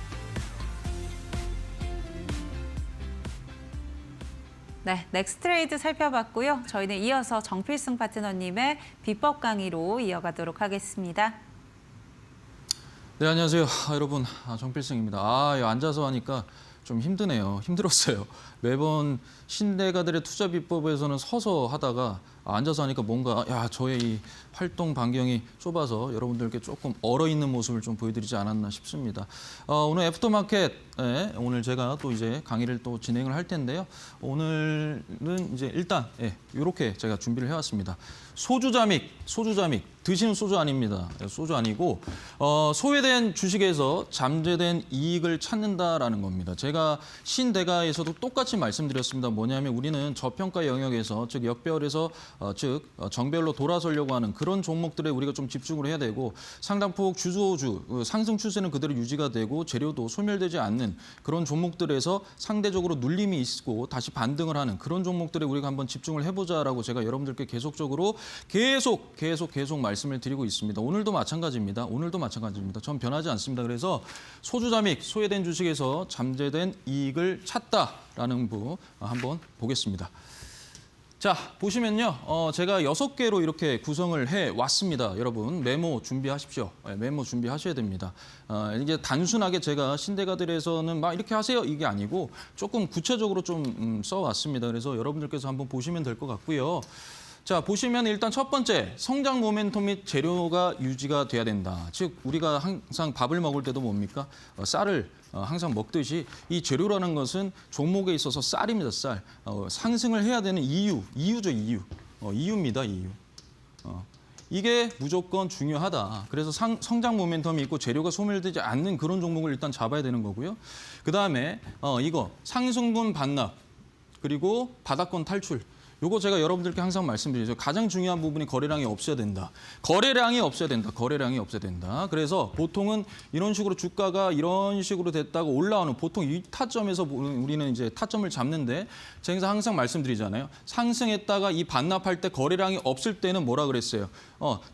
네, 넥스트레이드 살펴봤고요. 저희는 이어서 정필승 파트너님의 비법 강의로 이어가도록 하겠습니다. 네, 안녕하세요. 여러분, 정필승입니다. 앉아서 하니까 좀 힘드네요. 힘들었어요. 매번 신대가들의 투자 비법에서는 서서 하다가 앉아서 하니까 뭔가 저의 이 활동 반경이 좁아서 여러분들께 조금 얼어있는 모습을 좀 보여드리지 않았나 싶습니다. 오늘 애프터마켓에 오늘 제가 또 이제 강의를 또 진행을 할 텐데요. 오늘은 이제 일단 이렇게 제가 준비를 해왔습니다. 소주자믹 드시는 소주 아닙니다. 소주 아니고 소외된 주식에서 잠재된 이익을 찾는다라는 겁니다. 제가 신대가에서도 똑같이 말씀드렸습니다. 뭐냐면 우리는 저평가 영역에서 즉 역배열에서 즉 정배열로 돌아서려고 하는 그런 종목들에 우리가 좀 집중을 해야 되고 상당폭 주소주 상승 추세는 그대로 유지가 되고 재료도 소멸되지 않는 그런 종목들에서 상대적으로 눌림이 있고 다시 반등을 하는 그런 종목들에 우리가 한번 집중을 해보자라고 제가 여러분들께 계속적으로 계속 말씀을 드리고 있습니다. 오늘도 마찬가지입니다. 전 변하지 않습니다. 그래서 소주자믹 소외된 주식에서 잠재된 이익을 찾다라는 부 한번 보겠습니다. 자, 보시면요. 제가 6개로 이렇게 구성을 해왔습니다. 여러분, 메모 준비하십시오. 메모 준비하셔야 됩니다. 이게 단순하게 제가 신대가들에서는 막 이렇게 하세요. 이게 아니고 조금 구체적으로 좀 써왔습니다. 그래서 여러분들께서 한번 보시면 될 것 같고요. 자, 보시면 일단 첫 번째, 성장 모멘텀 및 재료가 유지가 돼야 된다. 즉, 우리가 항상 밥을 먹을 때도 뭡니까? 쌀을 항상 먹듯이 이 재료라는 것은 종목에 있어서 쌀입니다, 쌀. 상승을 해야 되는 이유죠, 이유. 이유입니다, 이유. 이게 무조건 중요하다. 그래서 성장 모멘텀이 있고 재료가 소멸되지 않는 그런 종목을 일단 잡아야 되는 거고요. 그다음에 이거 상승분 반납 그리고 바닥권 탈출. 요거 제가 여러분들께 항상 말씀드리죠. 가장 중요한 부분이 거래량이 없어야 된다. 거래량이 없어야 된다. 거래량이 없어야 된다. 그래서 보통은 이런 식으로 주가가 이런 식으로 됐다고 올라오는 보통 이 타점에서 우리는 이제 타점을 잡는데 제가 항상 말씀드리잖아요. 상승했다가 이 반납할 때 거래량이 없을 때는 뭐라 그랬어요?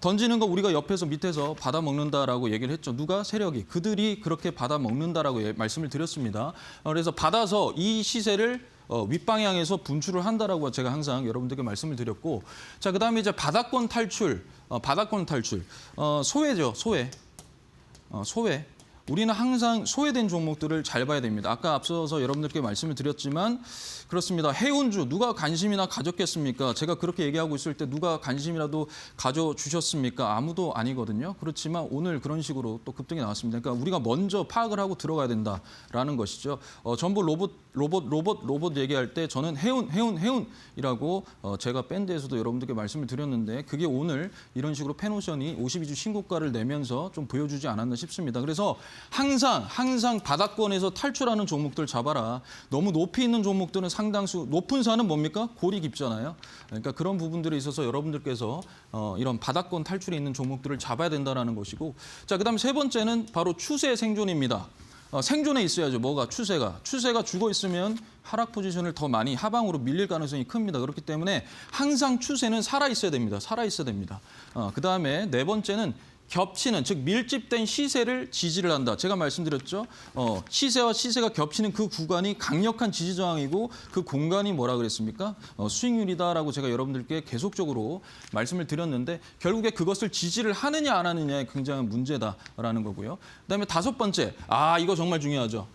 던지는 거 우리가 옆에서 밑에서 받아 먹는다라고 얘기를 했죠. 누가? 세력이. 그들이 그렇게 받아 먹는다라고 말씀을 드렸습니다. 그래서 받아서 이 시세를 윗방향에서 분출을 한다라고 제가 항상 여러분들께 말씀을 드렸고, 자, 그다음에 이제 바닥권 탈출, 소외죠, 소외. 우리는 항상 소외된 종목들을 잘 봐야 됩니다. 아까 앞서서 여러분들께 말씀을 드렸지만 그렇습니다. 해운주 누가 관심이나 가졌겠습니까? 제가 그렇게 얘기하고 있을 때 누가 관심이라도 가져주셨습니까? 아무도 아니거든요. 그렇지만 오늘 그런 식으로 또 급등이 나왔습니다. 그러니까 우리가 먼저 파악을 하고 들어가야 된다라는 것이죠. 전부 로봇 얘기할 때 저는 해운이라고 제가 밴드에서도 여러분들께 말씀을 드렸는데 그게 오늘 이런 식으로 펜오션이 52주 신고가를 내면서 좀 보여주지 않았나 싶습니다. 그래서 항상 바닥권에서 탈출하는 종목들 잡아라. 너무 높이 있는 종목들은 상당수 높은 산은 뭡니까? 골이 깊잖아요. 그러니까 그런 부분들에 있어서 여러분들께서 이런 바닥권 탈출에 있는 종목들을 잡아야 된다는 것이고, 자, 그다음 세 번째는 바로 추세 생존입니다. 생존에 있어야죠. 뭐가? 추세가 죽어 있으면 하락 포지션을 더 많이 하방으로 밀릴 가능성이 큽니다. 그렇기 때문에 항상 추세는 살아 있어야 됩니다. 그다음에 네 번째는 겹치는, 즉 밀집된 시세를 지지를 한다. 제가 말씀드렸죠. 시세와 시세가 겹치는 그 구간이 강력한 지지 저항이고 그 공간이 뭐라 그랬습니까? 수익률이다라고 제가 여러분들께 계속적으로 말씀을 드렸는데 결국에 그것을 지지를 하느냐 안 하느냐에 굉장한 문제다라는 거고요. 그다음에 다섯 번째, 이거 정말 중요하죠.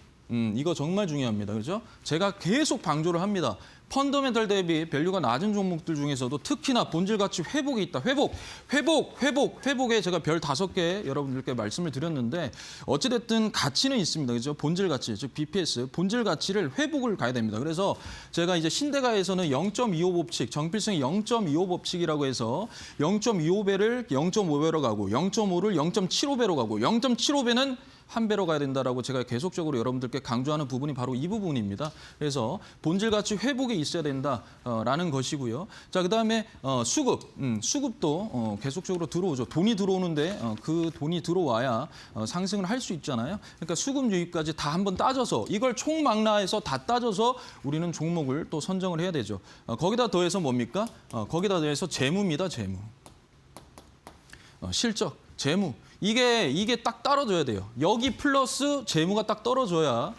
이거 정말 중요합니다. 그렇죠? 제가 계속 강조를 합니다. 펀더멘털 대비 밸류가 낮은 종목들 중에서도 특히나 본질 가치 회복이 있다. 회복에 제가 별 5개 여러분들께 말씀을 드렸는데 어찌됐든 가치는 있습니다. 그렇죠? 본질 가치, 즉 BPS, 본질 가치를 회복을 가야 됩니다. 그래서 제가 이제 신대가에서는 0.25 법칙, 정필승이 0.25 법칙이라고 해서 0.25배를 0.5배로 가고 0.5를 0.75배로 가고 0.75배는 1배로 가야 된다라고 제가 계속적으로 여러분들께 강조하는 부분이 바로 이 부분입니다. 그래서 본질 가치 회복이 있어야 된다라는 것이고요. 자, 그다음에 수급도 계속적으로 들어오죠. 돈이 들어오는데 그 돈이 들어와야 상승을 할 수 있잖아요. 그러니까 수급 유입까지 다 한번 따져서 이걸 총망라해서 다 따져서 우리는 종목을 또 선정을 해야 되죠. 거기다 더해서 뭡니까? 거기다 더해서 재무입니다. 재무. 실적, 재무. 이게 딱 떨어져야 돼요. 여기 플러스 재무가 딱 떨어져야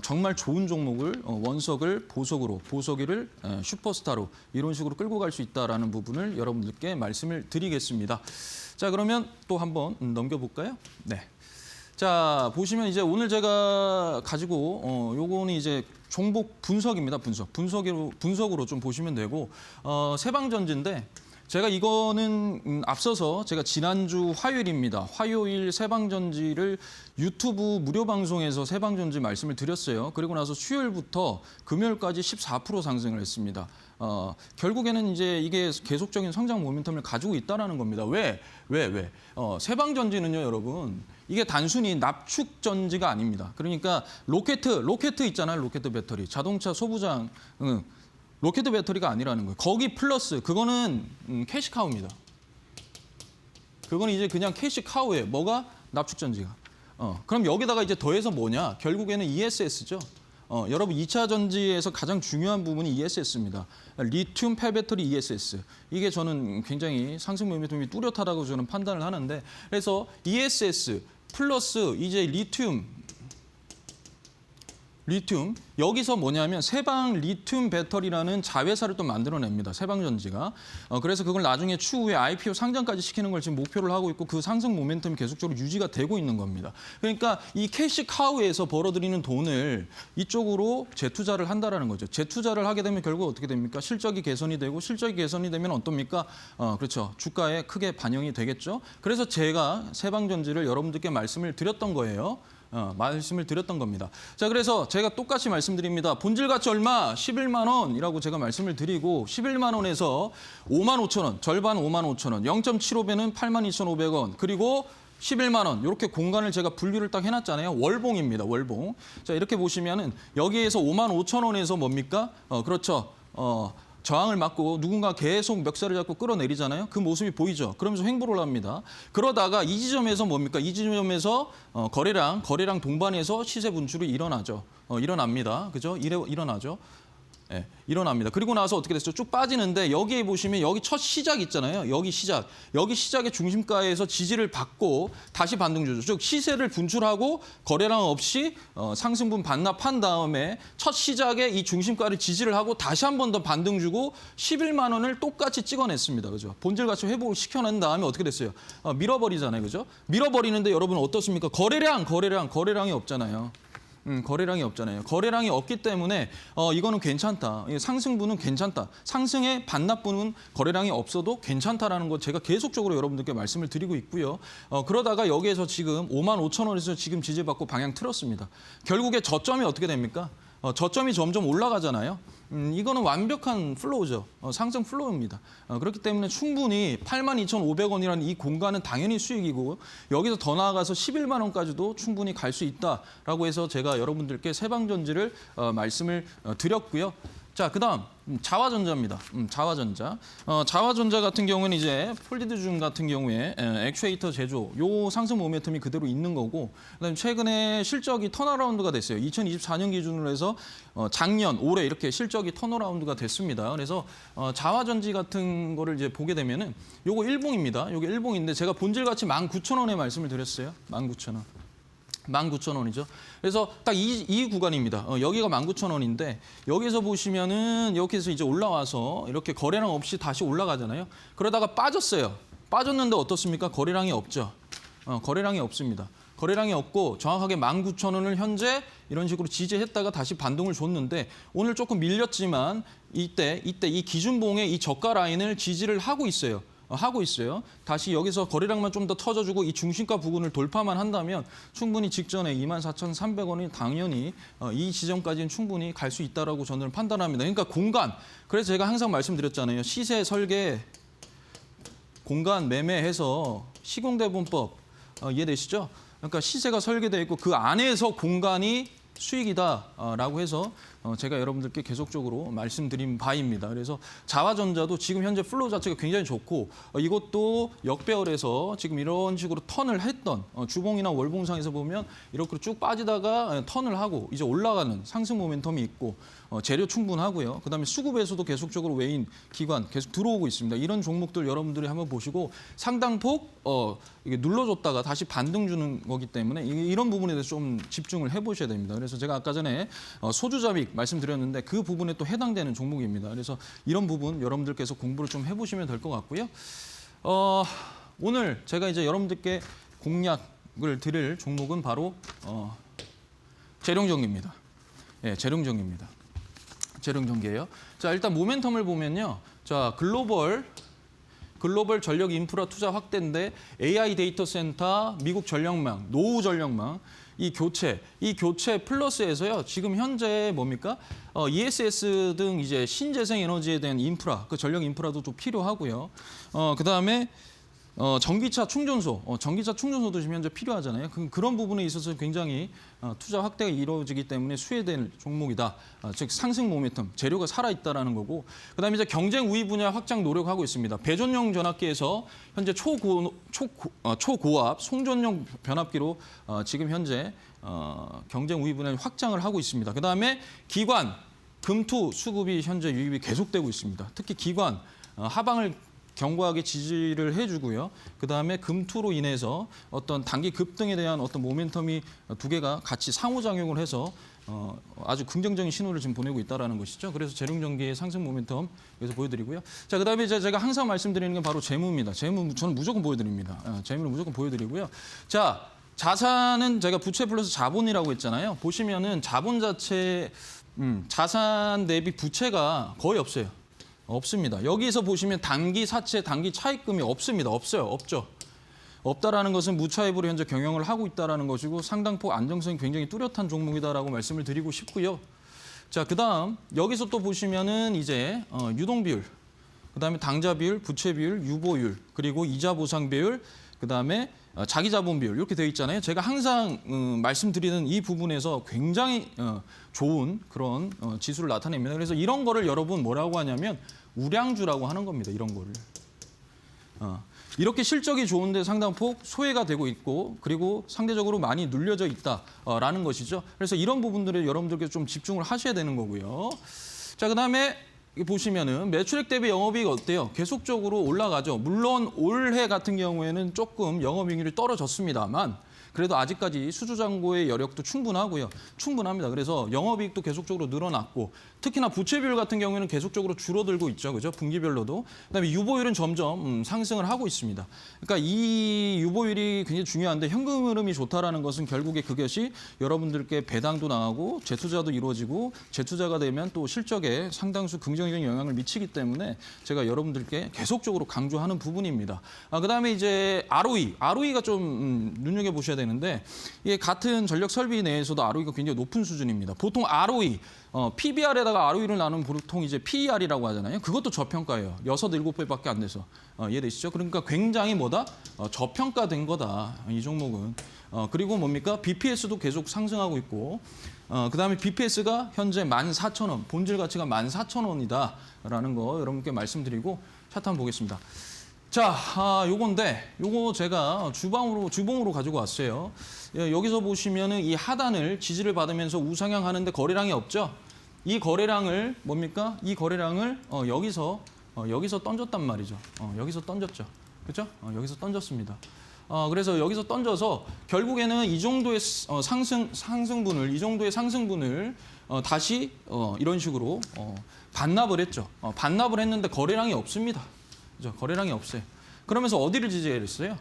정말 좋은 종목을 원석을 보석이를 슈퍼스타로 이런 식으로 끌고 갈 수 있다라는 부분을 여러분들께 말씀을 드리겠습니다. 자, 그러면 또 한번 넘겨볼까요? 네. 자, 보시면 이제 오늘 제가 가지고 요거는 이제 종목 분석입니다. 분석으로 좀 보시면 되고 세방전지인데. 제가 이거는 앞서서 제가 지난주 화요일입니다. 화요일 세방전지를 유튜브 무료 방송에서 세방전지 말씀을 드렸어요. 그리고 나서 수요일부터 금요일까지 14% 상승을 했습니다. 결국에는 이제 이게 계속적인 성장 모멘텀을 가지고 있다는 겁니다. 왜? 세방전지는요, 여러분. 이게 단순히 납축전지가 아닙니다. 그러니까 로켓 있잖아요. 로켓 배터리. 자동차 소부장. 로켓 배터리가 아니라는 거예요. 거기 플러스 그거는 캐시카우입니다. 그거는 이제 그냥 캐시카우예요. 뭐가? 납축전지가. 그럼 여기다가 이제 더해서 뭐냐? 결국에는 ESS죠. 여러분 2차 전지에서 가장 중요한 부분이 ESS입니다. 리튬 폐배터리 ESS. 이게 저는 굉장히 상승 모멘텀이 뚜렷하다고 저는 판단을 하는데 그래서 ESS 플러스 이제 리튬 리튬. 여기서 뭐냐면 세방 리튬 배터리라는 자회사를 또 만들어냅니다. 세방전지가. 그래서 그걸 나중에 추후에 IPO 상장까지 시키는 걸 지금 목표를 하고 있고 그 상승 모멘텀이 계속적으로 유지가 되고 있는 겁니다. 그러니까 이 캐시카우에서 벌어들이는 돈을 이쪽으로 재투자를 한다라는 거죠. 재투자를 하게 되면 결국 어떻게 됩니까? 실적이 개선이 되고 실적이 개선이 되면 어떻습니까? 그렇죠. 주가에 크게 반영이 되겠죠. 그래서 제가 세방전지를 여러분들께 말씀을 드렸던 거예요. 말씀을 드렸던 겁니다. 자, 그래서 제가 똑같이 말씀드립니다. 본질 가치 얼마? 11만 원이라고 제가 말씀을 드리고 11만 원에서 5만 5천 원, 절반 5만 5천 원, 0.75배는 8만 2,500원, 그리고 11만 원 이렇게 공간을 제가 분류를 딱 해놨잖아요. 월봉입니다. 월봉. 자, 이렇게 보시면은 여기에서 5만 5천 원에서 뭡니까? 그렇죠. 저항을 맞고 누군가 계속 멱살을 잡고 끌어내리잖아요. 그 모습이 보이죠. 그러면서 횡보를 합니다. 그러다가 이 지점에서 뭡니까? 이 지점에서 거래량 동반해서 시세 분출이 일어나죠. 일어납니다. 그죠? 일어나죠. 예, 일어납니다. 그리고 나서 어떻게 됐어요? 쭉 빠지는데 여기에 보시면 여기 첫 시작 있잖아요. 여기 시작의 중심가에서 지지를 받고 다시 반등주죠. 즉 시세를 분출하고 거래량 없이 상승분 반납한 다음에 첫 시작에 이 중심가를 지지를 하고 다시 한 번 더 반등 주고 11만 원을 똑같이 찍어냈습니다. 그죠? 본질 가치 회복을 시켜낸 다음에 어떻게 됐어요? 밀어버리잖아요. 그죠? 밀어버리는데 여러분 어떻습니까? 거래량이 없잖아요. 거래량이 없잖아요. 거래량이 없기 때문에 이거는 괜찮다. 상승분은 괜찮다. 상승의 반납분은 거래량이 없어도 괜찮다라는 거 제가 계속적으로 여러분들께 말씀을 드리고 있고요. 그러다가 여기에서 지금 5만 5천 원에서 지금 지지받고 방향 틀었습니다. 결국에 저점이 어떻게 됩니까? 저점이 점점 올라가잖아요. 이거는 완벽한 플로우죠. 상승 플로우입니다. 그렇기 때문에 충분히 82,500원이라는 이 공간은 당연히 수익이고 여기서 더 나아가서 11만 원까지도 충분히 갈 수 있다라고 해서 제가 여러분들께 세방전지를 말씀을 드렸고요. 자, 그다음 자화전자입니다. 자화전자. 자화전자 같은 경우는 이제 폴리드중 같은 경우에 액추에이터 제조 요 상승 모멘텀이 그대로 있는 거고 그다음에 최근에 실적이 턴어라운드가 됐어요. 2024년 기준으로 해서 작년, 올해 이렇게 실적이 턴어라운드가 됐습니다. 그래서 자화전지 같은 거를 이제 보게 되면은 요거 일봉입니다. 요게 일봉인데 제가 본질 가치 19,000원에 말씀을 드렸어요. 19,000원. 19,000원이죠. 그래서 딱 이 구간입니다. 여기가 19,000원인데 여기서 보시면은 여기서 이제 올라와서 이렇게 거래량 없이 다시 올라가잖아요. 그러다가 빠졌어요. 빠졌는데 어떻습니까? 거래량이 없죠. 거래량이 없습니다. 거래량이 없고 정확하게 19,000원을 현재 이런 식으로 지지했다가 다시 반등을 줬는데 오늘 조금 밀렸지만 이때 이 기준봉의 이 저가 라인을 지지를 하고 있어요. 다시 여기서 거래량만 좀 더 터져주고 이 중심가 부근을 돌파만 한다면 충분히 직전에 24,300원이 당연히 이 지점까지는 충분히 갈 수 있다라고 저는 판단합니다. 그러니까 공간. 그래서 제가 항상 말씀드렸잖아요. 시세 설계, 공간 매매해서 시공대분법 이해되시죠? 그러니까 시세가 설계되어 있고 그 안에서 공간이 수익이다라고 해서 제가 여러분들께 계속적으로 말씀드린 바입니다. 그래서 자화전자도 지금 현재 플로우 자체가 굉장히 좋고 이것도 역배열에서 지금 이런 식으로 턴을 했던 주봉이나 월봉상에서 보면 이렇게 쭉 빠지다가 턴을 하고 이제 올라가는 상승 모멘텀이 있고 재료 충분하고요. 그다음에 수급에서도 계속적으로 외인 기관 계속 들어오고 있습니다. 이런 종목들 여러분들이 한번 보시고 상당폭 이게 눌러줬다가 다시 반등 주는 거기 때문에 이런 부분에 대해서 좀 집중을 해보셔야 됩니다. 그래서 제가 아까 전에 소주잡익 말씀드렸는데 그 부분에 또 해당되는 종목입니다. 그래서 이런 부분 여러분들께서 공부를 좀 해보시면 될 것 같고요. 오늘 제가 이제 여러분들께 공략을 드릴 종목은 바로 재룡전기입니다. 예, 재룡전기입니다. 재룡전기예요. 자, 일단 모멘텀을 보면요. 자, 글로벌 전력 인프라 투자 확대인데 AI 데이터 센터, 미국 전력망, 노후 전력망 이 교체 플러스에서요. 지금 현재 뭡니까? ESS 등 이제 신재생 에너지에 대한 인프라, 그 전력 인프라도 좀 필요하고요. 그다음에 전기차 충전소도 지금 현재 필요하잖아요. 그런 부분에 있어서 굉장히 투자 확대가 이루어지기 때문에 수혜될 종목이다. 즉 상승 모멘텀, 재료가 살아있다라는 거고. 그다음에 이제 경쟁 우위 분야 확장 노력하고 있습니다. 배전용 전압기에서 현재 초고압 송전용 변압기로 지금 현재 경쟁 우위 분야 확장을 하고 있습니다. 그다음에 기관, 금투 수급이 현재 유입이 계속되고 있습니다. 특히 기관, 하방을 견고하게 지지를 해주고요. 그다음에 금투로 인해서 어떤 단기 급등에 대한 어떤 모멘텀이 두 개가 같이 상호작용을 해서 아주 긍정적인 신호를 지금 보내고 있다는 것이죠. 그래서 재룡전기의 상승 모멘텀 여기서 보여드리고요. 자, 그다음에 이제 제가 항상 말씀드리는 게 바로 재무입니다. 재무 저는 무조건 보여드립니다. 재무를 무조건 보여드리고요. 자, 자산은 제가 부채 플러스 자본이라고 했잖아요. 보시면은 자본 자체 자산 대비 부채가 거의 없어요. 없습니다. 여기서 보시면 단기 사채, 단기 차입금이 없습니다. 없죠. 없다라는 것은 무차입으로 현재 경영을 하고 있다라는 것이고 상당폭 안정성이 굉장히 뚜렷한 종목이다라고 말씀을 드리고 싶고요. 자, 그다음 여기서 또 보시면은 이제 유동 비율, 그다음에 당좌 비율, 부채 비율, 유보율, 그리고 이자 보상 비율, 그다음에 자기 자본 비율 이렇게 되어 있잖아요. 제가 항상 말씀드리는 이 부분에서 굉장히 좋은 그런 지수를 나타냅니다. 그래서 이런 거를 여러분 뭐라고 하냐면 우량주라고 하는 겁니다. 이런 거를. 이렇게 실적이 좋은데 상당폭 소외가 되고 있고 그리고 상대적으로 많이 눌려져 있다라는 것이죠. 그래서 이런 부분들을 여러분들께 좀 집중을 하셔야 되는 거고요. 자, 그다음에 보시면은 매출액 대비 영업이익 어때요? 계속적으로 올라가죠. 물론 올해 같은 경우에는 조금 영업이익률이 떨어졌습니다만 그래도 아직까지 수주잔고의 여력도 충분합니다. 그래서 영업이익도 계속적으로 늘어났고 특히나 부채 비율 같은 경우에는 계속적으로 줄어들고 있죠. 그죠? 분기별로도. 그다음에 유보율은 점점 상승을 하고 있습니다. 그러니까 이 유보율이 굉장히 중요한데 현금 흐름이 좋다라는 것은 결국에 그것이 여러분들께 배당도 나가고 재투자도 이루어지고 재투자가 되면 또 실적에 상당수 긍정적인 영향을 미치기 때문에 제가 여러분들께 계속적으로 강조하는 부분입니다. 그다음에 이제 ROE가 좀 눈여겨보셔야 되는데 이게 같은 전력 설비 내에서도 ROE가 굉장히 높은 수준입니다. 보통 ROE, PBR에다가 ROE를 나누면 보통 이제 PER이라고 하잖아요. 그것도 저평가예요. 6, 7배밖에 안 돼서. 이해되시죠? 그러니까 굉장히 저평가된 거다. 이 종목은. 그리고 뭡니까? BPS도 계속 상승하고 있고 그다음에 BPS가 현재 14,000원, 본질 가치가 14,000원이다라는 거 여러분께 말씀드리고 차트 한번 보겠습니다. 자, 요거 제가 주봉으로 가지고 왔어요. 여기서 보시면은 이 하단을 지지를 받으면서 우상향 하는데 거래량이 없죠? 이 거래량을 뭡니까? 이 거래량을 여기서 던졌단 말이죠. 여기서 던졌죠. 그렇죠? 여기서 던졌습니다. 그래서 여기서 던져서 결국에는 이 정도의 상승분을 이 정도의 상승분을 다시 이런 식으로 반납을 했죠. 반납을 했는데 거래량이 없습니다. 그죠? 거래량이 없어요. 그러면서 어디를 지지했어요?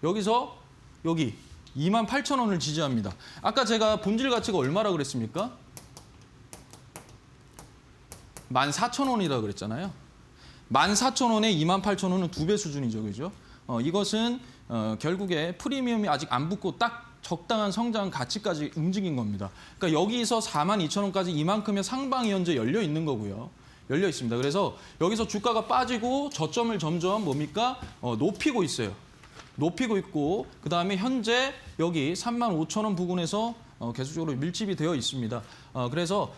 여기서 여기 28,000원을 지지합니다. 아까 제가 본질 가치가 얼마라고 그랬습니까? 14,000원이라고 그랬잖아요. 14,000원에 28,000원은 2배 수준이죠. 그죠? 이것은 결국에 프리미엄이 아직 안 붙고 딱 적당한 성장 가치까지 움직인 겁니다. 그러니까 여기서 42,000원까지 이만큼의 상방이 현재 열려 있는 거고요. 열려 있습니다. 그래서 여기서 주가가 빠지고 저점을 점점 높이고 있어요. 높이고 있고 그다음에 현재 여기 35,000원 부근에서 계속적으로 밀집이 되어 있습니다. 그래서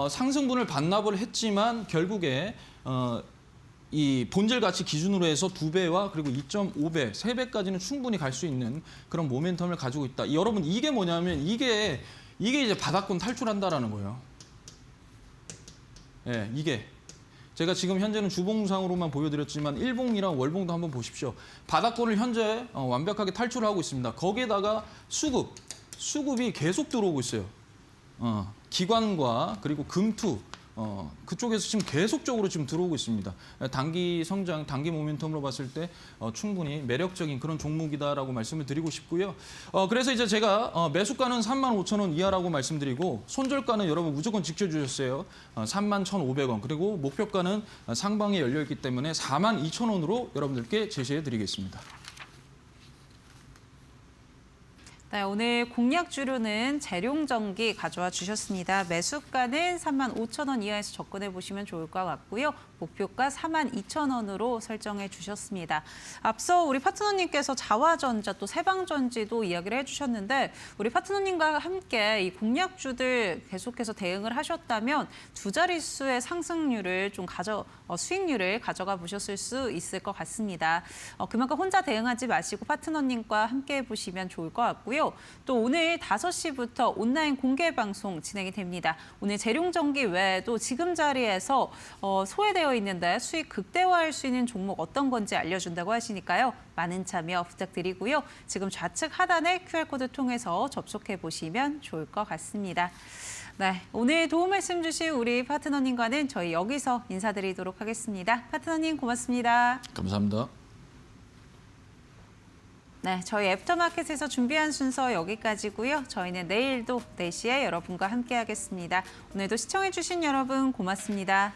상승분을 반납을 했지만 결국에 이 본질 가치 기준으로 해서 2배와 그리고 2.5배, 3배까지는 충분히 갈 수 있는 그런 모멘텀을 가지고 있다. 여러분 이게 뭐냐면 이게 이제 바닥권 탈출한다라는 거예요. 예, 이게 제가 지금 현재는 주봉상으로만 보여드렸지만 일봉이랑 월봉도 한번 보십시오. 바닥권을 현재 완벽하게 탈출하고 있습니다. 거기에다가 수급이 계속 들어오고 있어요. 기관과 그리고 금투 그쪽에서 지금 계속적으로 지금 들어오고 있습니다. 단기 성장, 단기 모멘텀으로 봤을 때 충분히 매력적인 그런 종목이다라고 말씀을 드리고 싶고요. 그래서 이제 제가 매수가는 35,000원 이하라고 말씀드리고 손절가는 여러분 무조건 지켜주셨어요. 31,500원 그리고 목표가는 상방에 열려있기 때문에 42,000원으로 여러분들께 제시해드리겠습니다. 네, 오늘 공략주로는 재룡전기 가져와 주셨습니다. 매수가는 35,000원 이하에서 접근해 보시면 좋을 것 같고요. 목표가 42,000원으로 설정해 주셨습니다. 앞서 우리 파트너님께서 자화전자 또 세방전지도 이야기를 해주셨는데 우리 파트너님과 함께 이 공략주들 계속해서 대응을 하셨다면 두 자릿수의 상승률을 좀 수익률을 가져가 보셨을 수 있을 것 같습니다. 그만큼 혼자 대응하지 마시고 파트너님과 함께 해보시면 좋을 것 같고요. 있고요. 또 오늘 5시부터 온라인 공개 방송 진행이 됩니다. 오늘 재룡전기 외에도 지금 자리에서 소외되어 있는데 수익 극대화할 수 있는 종목 어떤 건지 알려준다고 하시니까요. 많은 참여 부탁드리고요. 지금 좌측 하단의 QR코드 통해서 접속해 보시면 좋을 것 같습니다. 네, 오늘 도움 말씀 주신 우리 파트너님과는 저희 여기서 인사드리도록 하겠습니다. 파트너님 고맙습니다. 감사합니다. 네, 저희 애프터마켓에서 준비한 순서 여기까지고요. 저희는 내일도 4시에 여러분과 함께하겠습니다. 오늘도 시청해주신 여러분 고맙습니다.